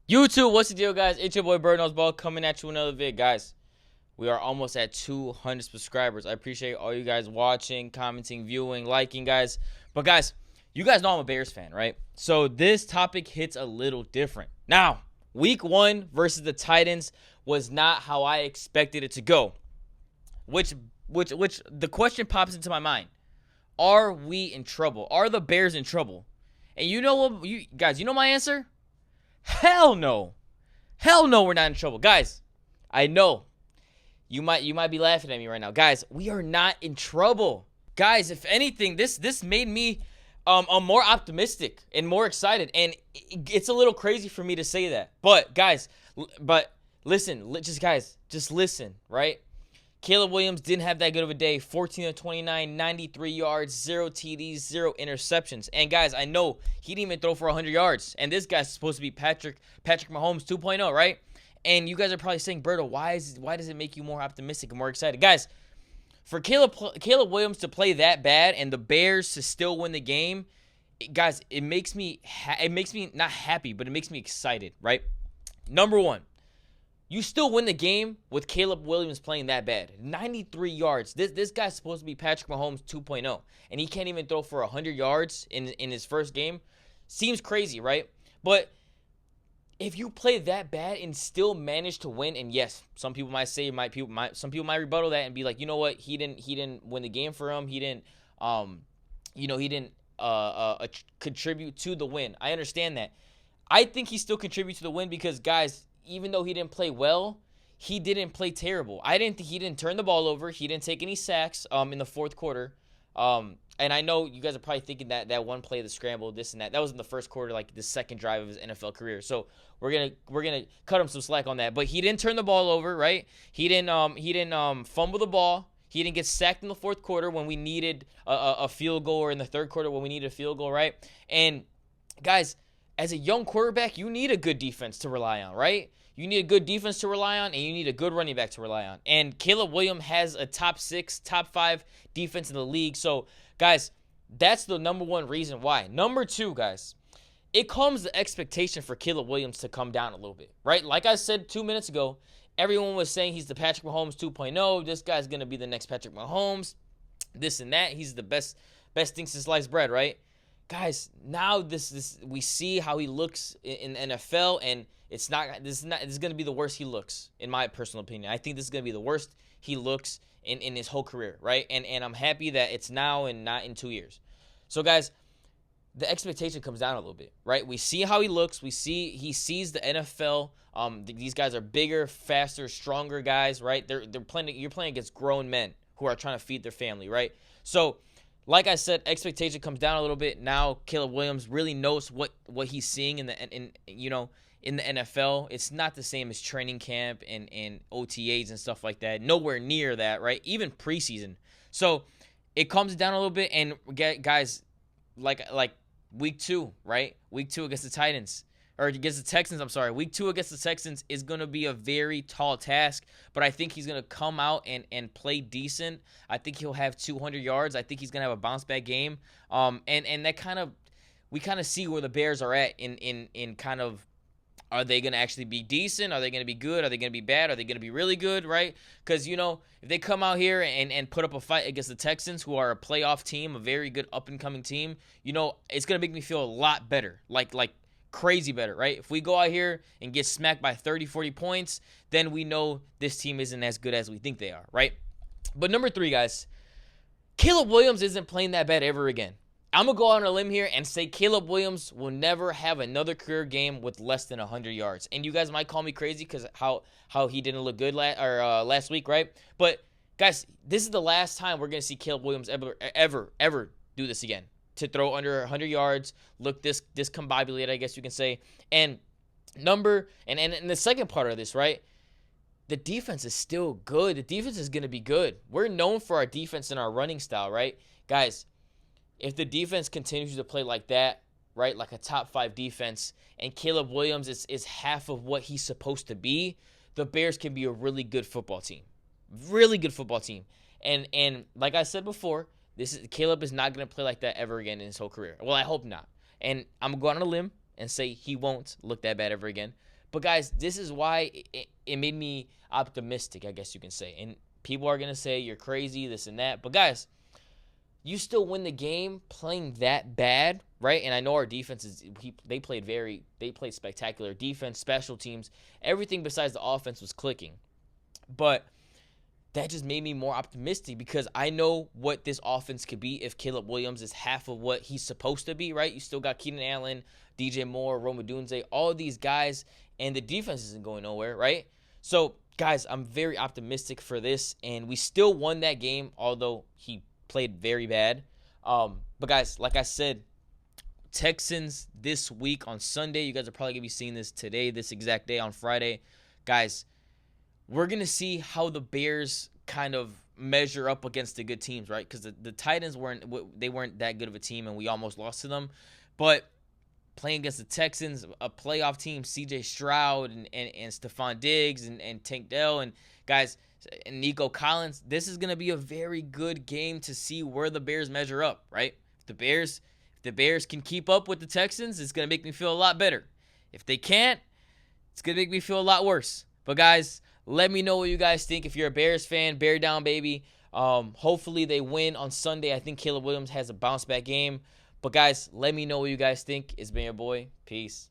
YouTube, what's the deal, guys? It's your boy Bird Knows Ball coming at you with another vid. Guys, we are almost at 200 subscribers. I appreciate all you guys watching, commenting, viewing, liking, guys. But, guys, you guys know I'm a Bears fan, right? So, this topic hits a little different. Now, week 1 versus the Titans was not how I expected it to go. Which the question pops into my mind. Are we in trouble? Are the Bears in trouble? And you know what, you guys, you know my answer? Hell no. Hell no, we're not in trouble. Guys, I know you might be laughing at me right now. Guys, we are not in trouble. Guys, if anything, this made me more optimistic and more excited. And it's a little crazy for me to say that. But guys, listen, just listen, right? Caleb Williams didn't have that good of a day. 14 of 29, 93 yards, 0 TDs, 0 interceptions. And guys, I know he didn't even throw for 100 yards. And this guy's supposed to be Patrick Mahomes 2.0, right? And you guys are probably saying, Berto, why does it make you more optimistic and more excited? Guys, for Caleb Williams to play that bad and the Bears to still win the game, guys, it makes me not happy, but it makes me excited, right? Number one, you still win the game with Caleb Williams playing that bad. 93 yards. This guy's supposed to be Patrick Mahomes 2.0, and he can't even throw for 100 yards in his first game. Seems crazy, right? But if you play that bad and still manage to win, and yes, some people might say, some people might rebuttal that and be like, you know what, he didn't win the game for him. He didn't contribute to the win. I understand that. I think he still contributes to the win because, guys, even though he didn't play well, he didn't play terrible. I didn't think he didn't turn the ball over. He didn't take any sacks in the fourth quarter. And I know you guys are probably thinking that one play, the scramble, this and that. That was in the first quarter, like the second drive of his NFL career. So we're gonna cut him some slack on that. But he didn't turn the ball over, right? He didn't fumble the ball. He didn't get sacked in the fourth quarter when we needed a field goal, or in the third quarter when we needed a field goal, right? And guys, as a young quarterback, you need a good defense to rely on, right? You need a good defense to rely on, and you need a good running back to rely on. And Caleb Williams has a top 6, top 5 defense in the league. So, guys, that's the number one reason why. Number 2, guys, it comes the expectation for Caleb Williams to come down a little bit, right? Like I said 2 minutes ago, everyone was saying he's the Patrick Mahomes 2.0. This guy's going to be the next Patrick Mahomes, this and that. He's the best thing since sliced bread, right? Guys, now this we see how he looks in the NFL, and this is going to be the worst he looks, in my personal opinion. I think this is going to be the worst he looks in his whole career, right? And I'm happy that it's now and not in 2 years. So, guys, the expectation comes down a little bit, right? We see how he looks. He sees the NFL. These guys are bigger, faster, stronger guys, right? You're playing against grown men who are trying to feed their family, right? So, like I said, expectation comes down a little bit. Now Caleb Williams really knows what he's seeing in the NFL. It's not the same as training camp and OTAs and stuff like that. Nowhere near that, right? Even preseason. So it comes down a little bit. And guys, like week 2, right? Week 2 against the Titans. Or against the Texans, I'm sorry. Week 2 against the Texans is going to be a very tall task, but I think he's going to come out and play decent. I think he'll have 200 yards. I think he's going to have a bounce-back game. And that kind of – we kind of see where the Bears are at in kind of – are they going to actually be decent? Are they going to be good? Are they going to be bad? Are they going to be really good, right? Because, if they come out here and put up a fight against the Texans, who are a playoff team, a very good up-and-coming team, it's going to make me feel a lot better. Like crazy better, right? If we go out here and get smacked by 30, 40 points, then we know this team isn't as good as we think they are, right? But number 3, guys, Caleb Williams isn't playing that bad ever again. I'm going to go out on a limb here and say Caleb Williams will never have another career game with less than 100 yards. And you guys might call me crazy because how he didn't look good last week, right? But, guys, this is the last time we're going to see Caleb Williams ever do this again. To throw under 100 yards, look discombobulated, I guess you can say. And the second part of this, right? The defense is still good. The defense is going to be good. We're known for our defense and our running style, right? Guys, if the defense continues to play like that, right, like a top 5 defense, and Caleb Williams is half of what he's supposed to be, the Bears can be a really good football team. Really good football team. And like I said before, Caleb is not going to play like that ever again in his whole career. Well, I hope not. And I'm going to go on a limb and say he won't look that bad ever again. But guys, this is why it made me optimistic, I guess you can say. And people are gonna say you're crazy, this and that. But guys, you still win the game playing that bad, right? And I know our defense they played spectacular defense, special teams, everything besides the offense was clicking. But that just made me more optimistic because I know what this offense could be if Caleb Williams is half of what he's supposed to be, right? You still got Keenan Allen, DJ Moore, Rome Odunze, all of these guys, and the defense isn't going nowhere, right? So, guys, I'm very optimistic for this, and we still won that game, although he played very bad. But, guys, like I said, Texans this week on Sunday. You guys are probably going to be seeing this today, this exact day on Friday. Guys, we're going to see how the Bears kind of measure up against the good teams, right? Because the Titans weren't that good of a team, and we almost lost to them. But playing against the Texans, a playoff team, C.J. Stroud and Stephon Diggs and Tank Dell and guys and Nico Collins, this is going to be a very good game to see where the Bears measure up, right? If the Bears can keep up with the Texans, it's going to make me feel a lot better. If they can't, it's going to make me feel a lot worse. But guys, let me know what you guys think. If you're a Bears fan, bear down, baby. Hopefully they win on Sunday. I think Caleb Williams has a bounce back game. But guys, let me know what you guys think. It's been your boy. Peace.